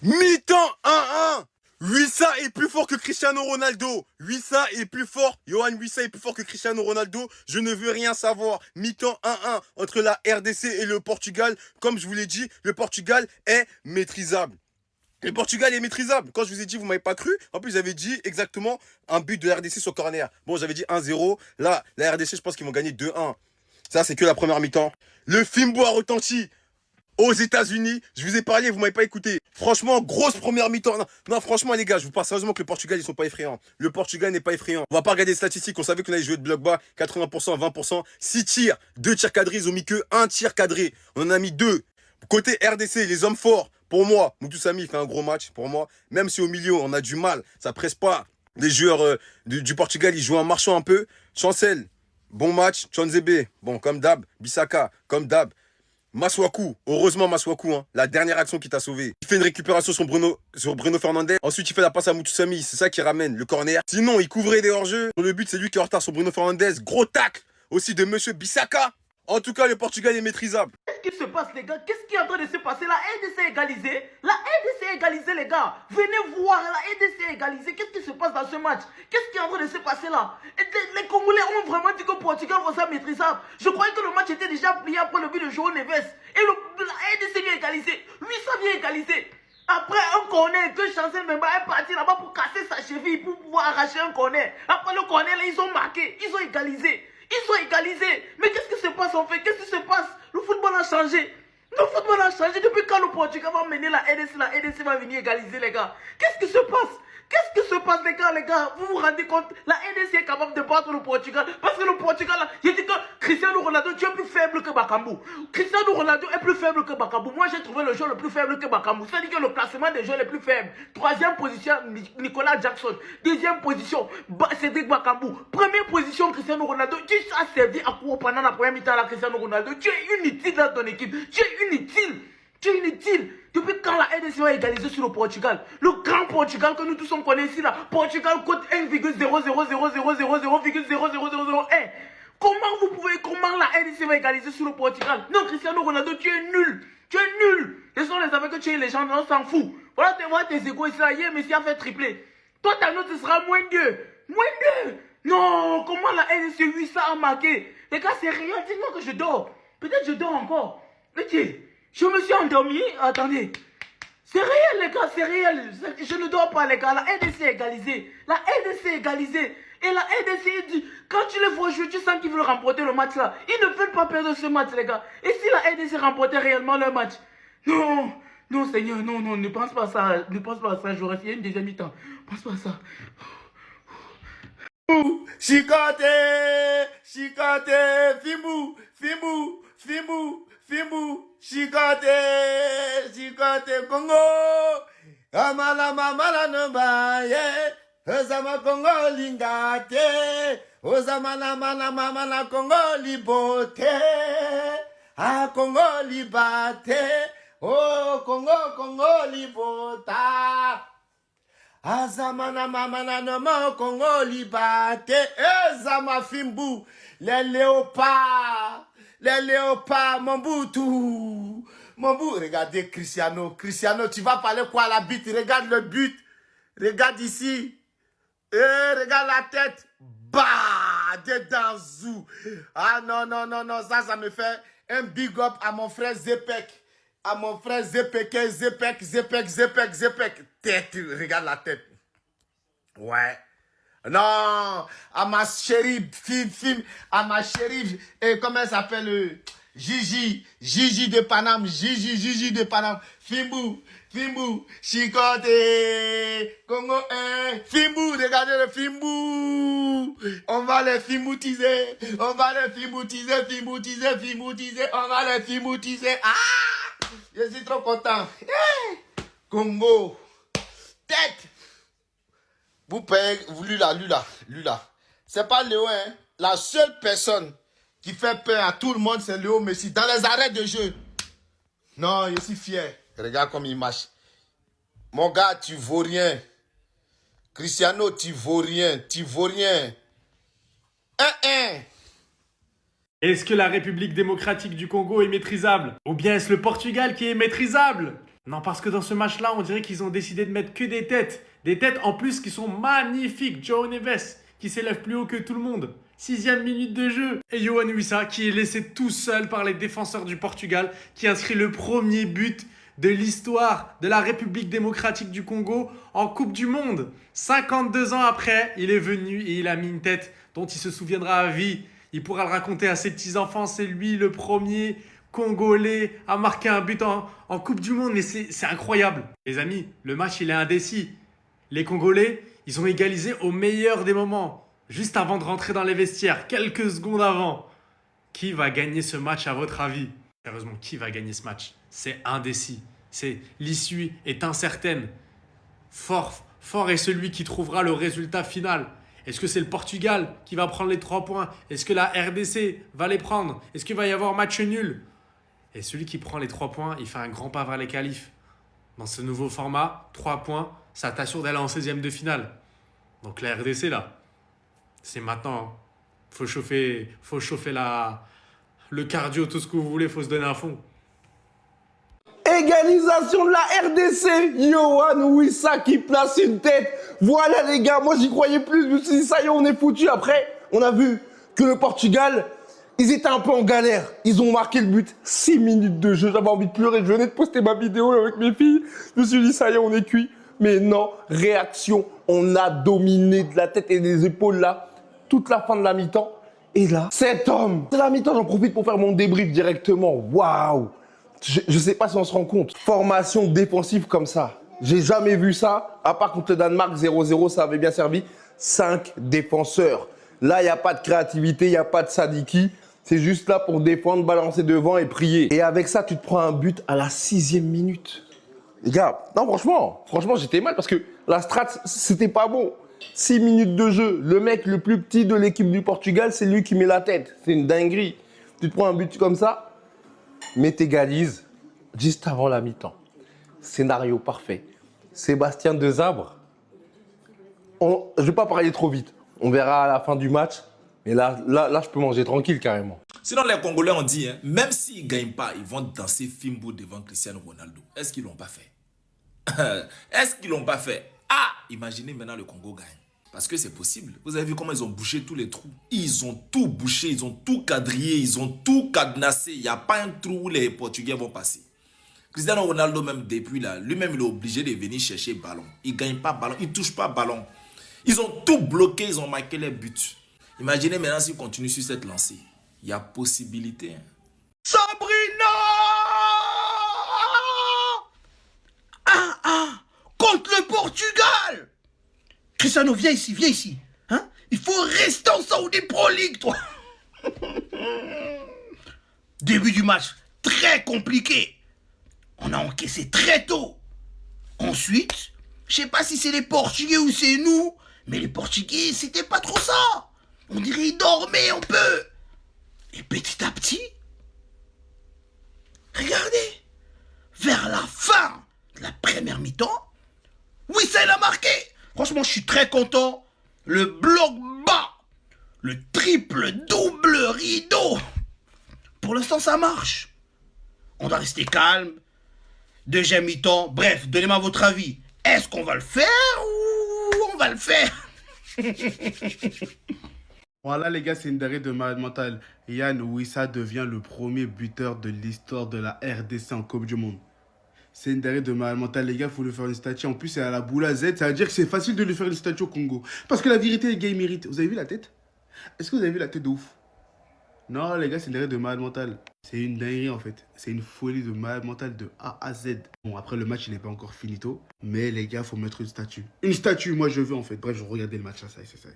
Mi-temps 1-1. Wissa est plus fort que Cristiano Ronaldo. Wissa est plus fort. Johan Wissa est plus fort que Cristiano Ronaldo. Je ne veux rien savoir. Mi-temps 1-1 entre la RDC et le Portugal. Comme je vous l'ai dit, le Portugal est maîtrisable. Le Portugal est maîtrisable. Quand je vous ai dit, vous m'avez pas cru. En plus, j'avais dit exactement un but de la RDC sur corner. Bon, j'avais dit 1-0. Là, la RDC, je pense qu'ils vont gagner 2-1. Ça, c'est que la première mi-temps. Le Fimbo a retenti aux États-Unis. Je vous ai parlé, vous m'avez pas écouté. Franchement, grosse première mi-temps. Non, non, franchement, les gars, je vous parle sérieusement que le Portugal, ils sont pas effrayants. Le Portugal n'est pas effrayant. On va pas regarder les statistiques. On savait qu'on allait jouer de bloc bas, 80%, 20%. 6 tirs, 2 tirs cadrés. Ils ont mis que 1 tir cadré. On en a mis 2. Côté RDC, les hommes forts, pour moi, Moutou Sami fait un gros match, pour moi. Même si au milieu, on a du mal, ça presse pas. Les joueurs du Portugal, ils jouent en marchant un peu. Chancel, bon match. Chonzebe, bon, comme d'hab. Bissaka, comme d'hab. Maswaku, heureusement Maswaku, hein, la dernière action qui t'a sauvé. Il fait une récupération sur Bruno Fernandes. Ensuite, il fait la passe à Moutou-Samy. C'est ça qui ramène le corner. Sinon, il couvrait des hors-jeux. Sur le but, c'est lui qui est en retard sur Bruno Fernandes. Gros tacle aussi de Monsieur Bissaka. En tout cas, le Portugal est maîtrisable. Qu'est-ce qui se passe, les gars? Qu'est-ce qui est en train de se passer? La RDC est égalisée. La RDC est égalisée, les gars. Venez voir, la RDC est égalisée. Qu'est-ce qui se passe dans ce match? Qu'est-ce qui est en train de se passer là? Et les Congolais ont vraiment dit que le Portugal va ça maîtrisable. Je croyais que le match était déjà plié après le but de João Neves. Et la RDC vient égaliser. Lui, ça vient égaliser. Après un corner, que Chancel Memba est parti là-bas pour casser sa cheville, pour pouvoir arracher un corner. Après le corner, là, ils ont marqué. Ils ont égalisé. Ils ont égalisé. Mais qu'est-ce qui se passe en fait? Qu'est-ce qui se passe? Le football a changé. Le football a changé. Depuis quand le Portugal va mener la RDC va venir égaliser, les gars? Qu'est-ce qui se passe? Qu'est-ce qui se passe, les gars? Vous vous rendez compte? La RDC est capable de battre le Portugal. Parce que le Portugal, là, j'ai dit que Cristiano Ronaldo, tu es plus faible que Bakambu. Cristiano Ronaldo est plus faible que Bakambu. Moi, j'ai trouvé le joueur le plus faible que Bakambu. C'est-à-dire que le classement des joueurs les plus faibles. Troisième position, Nicolas Jackson. Deuxième position, Cédric Bakambu. Première position, Cristiano Ronaldo. Tu as servi à quoi pendant la première mi-temps, Cristiano Ronaldo? Tu es inutile dans ton équipe. Tu es inutile. Tu es inutile. Depuis quand la RDC va égaliser sur le Portugal? Le grand Portugal que nous tous on connaît ici là. Portugal cote 1,0000000,00001. Comment la RDC va égaliser sur le Portugal? Non, Cristiano Ronaldo, tu es nul. Tu es nul. Laissons les avec que tu es les gens, on s'en fout. Voilà, tes égos ici là. Hier, Messi a fait tripler. Toi, ta note sera moins 2. Moins 2. Non, comment la RDC 8 ça a marqué? Les gars, c'est rien. Dis-moi que je dors. Peut-être je dors encore. Mais tiens. Je me suis endormi. Attendez. C'est réel, les gars, c'est réel. Je ne dors pas, les gars. La RDC est égalisée. La RDC est égalisée. Et la RDC, quand tu les vois jouer, tu sens qu'ils veulent remporter le match là. Ils ne veulent pas perdre ce match, les gars. Et si la RDC remportait réellement le match? Non, non, Seigneur, non, non, ne pense pas à ça. Ne pense pas à ça. J'aurais fait une deuxième mi-temps. Pense pas à ça. Chicote, chicote, fimbu, fimbu, fimbu, fimbu, chicote, chicote, Congo. Amala mamala nomba ye, Osama Congo lingate, Osama la mala mamala Congo libote, ah Congo libate, oh Congo Congo libota. Azamana mamana nomo Congo libate, Ezama fimbu, les léopards, Mobutu, regardez Cristiano, tu vas parler quoi à la bite, regarde le but, regarde ici, regarde la tête, bah, dedans zou, ah non, ça me fait un big up à mon frère Zepek. À mon frère Zepek. Tête, regarde la tête. Ouais. Non, à ma chérie, à ma chérie, et comment elle s'appelle, Gigi de Paname, Gigi de Paname, Fimbu, Chicote, Congo 1, Fimbu, regardez le Fimbu, on va les fimboutiser, on va les fimboutiser, on va les fimboutiser, ah, je suis trop content, hey. Congo, tête. Vous payez, lui là. C'est pas Léo, hein. La seule personne qui fait peur à tout le monde, c'est Léo Messi. Dans les arrêts de jeu. Non, je suis fier. Regarde comme il marche. Mon gars, tu vaux rien. Cristiano, tu vaux rien. 1-1. Est-ce que la République démocratique du Congo est maîtrisable? Ou bien est-ce le Portugal qui est maîtrisable? Non, parce que dans ce match-là, on dirait qu'ils ont décidé de mettre que des têtes. Des têtes en plus qui sont magnifiques. João Neves, qui s'élève plus haut que tout le monde. 6e minute de jeu. Et Yohan Wissa, qui est laissé tout seul par les défenseurs du Portugal, qui inscrit le premier but de l'histoire de la République démocratique du Congo en Coupe du Monde. 52 ans après, il est venu et il a mis une tête dont il se souviendra à vie. Il pourra le raconter à ses petits-enfants. C'est lui le premier Congolais à marquer un but en Coupe du Monde. Mais c'est incroyable. Les amis, le match, il est indécis. Les Congolais, ils ont égalisé au meilleur des moments. Juste avant de rentrer dans les vestiaires, quelques secondes avant. Qui va gagner ce match à votre avis? Sérieusement, qui va gagner ce match? C'est indécis. L'issue est incertaine. Fort est celui qui trouvera le résultat final. Est-ce que c'est le Portugal qui va prendre les 3 points? Est-ce que la RDC va les prendre? Est-ce qu'il va y avoir match nul? Et celui qui prend les 3 points, il fait un grand pas vers les qualifs. Dans ce nouveau format, 3 points, ça t'assure d'aller en 16e de finale. Donc la RDC, là, c'est maintenant. Faut chauffer le cardio, tout ce que vous voulez, faut se donner à fond. Égalisation de la RDC, Yohan Wissa qui place une tête. Voilà les gars, moi j'y croyais plus, je me suis dit ça y est, on est foutu. Après, on a vu que le Portugal, ils étaient un peu en galère. Ils ont marqué le but, 6 minutes de jeu, j'avais envie de pleurer. Je venais de poster ma vidéo avec mes filles, je me suis dit ça y est, on est cuit. Mais non, réaction, on a dominé de la tête et des épaules là, toute la fin de la mi-temps. Et là, cet homme, c'est la mi-temps, j'en profite pour faire mon débrief directement. Waouh! Je sais pas si on se rend compte. Formation défensive comme ça. J'ai jamais vu ça. À part contre le Danemark 0-0, ça avait bien servi. 5 défenseurs. Là, il n'y a pas de créativité, il n'y a pas de sadiki. C'est juste là pour défendre, balancer devant et prier. Et avec ça, tu te prends un but à la 6e minute. Les gars, non, franchement, j'étais mal parce que la strat, c'était pas bon. 6 minutes de jeu. Le mec le plus petit de l'équipe du Portugal, c'est lui qui met la tête. C'est une dinguerie. Tu te prends un but comme ça, mais t'égalises juste avant la mi-temps. Scénario parfait. Sébastien Desabre, je ne vais pas parler trop vite. On verra à la fin du match. Mais là, je peux manger tranquille carrément. Sinon, les Congolais ont dit, hein, même s'ils ne gagnent pas, ils vont danser Fimbo devant Cristiano Ronaldo. Est-ce qu'ils ne l'ont pas fait? Est-ce qu'ils ne l'ont pas fait? Ah, imaginez maintenant le Congo gagne. Parce que c'est possible. Vous avez vu comment ils ont bouché tous les trous. Ils ont tout bouché, ils ont tout quadrillé, ils ont tout cadenassé. Il n'y a pas un trou où les Portugais vont passer. Cristiano Ronaldo, même depuis là, lui-même, il est obligé de venir chercher ballon. Il ne gagne pas ballon, il ne touche pas ballon. Ils ont tout bloqué, ils ont marqué les buts. Imaginez maintenant s'ils continuent sur cette lancée. Il y a possibilité. Hein. Sabrina! Contre le Portugal! Cristiano, viens ici. Hein? Il faut rester en Saudi Pro League, toi. Début du match, très compliqué. On a encaissé très tôt. Ensuite, je sais pas si c'est les Portugais ou c'est nous, mais les Portugais, c'était pas trop ça. On dirait ils dormaient un peu. Et petit à petit, regardez, vers la fin de la première mi-temps, Wissa il a marqué. Franchement, je suis très content. Le bloc bas, le triple, double rideau. Pour l'instant, ça marche. On doit rester calme. Deuxième mi-temps. Bref, donnez-moi votre avis. Est-ce qu'on va le faire ou on va le faire? Voilà les gars, c'est une dinguerie de malade mental. Yohan Wissa devient le premier buteur de l'histoire de la RDC en Coupe du Monde. C'est une dinguerie de malade mental, les gars, il faut lui faire une statue. En plus, c'est à la boule à Z, ça veut dire que c'est facile de lui faire une statue au Congo. Parce que la vérité, les gars, ils méritent. Vous avez vu la tête? Est-ce que vous avez vu la tête de ouf? Non, les gars, c'est une dinguerie de malade mental. C'est une dinguerie, en fait. C'est une folie de malade mental de A à Z. Bon, après, le match, il n'est pas encore finito. Mais les gars, il faut mettre une statue. Une statue, moi, je veux, en fait. Bref, je regardais le match, là, ça y est, c'est ça.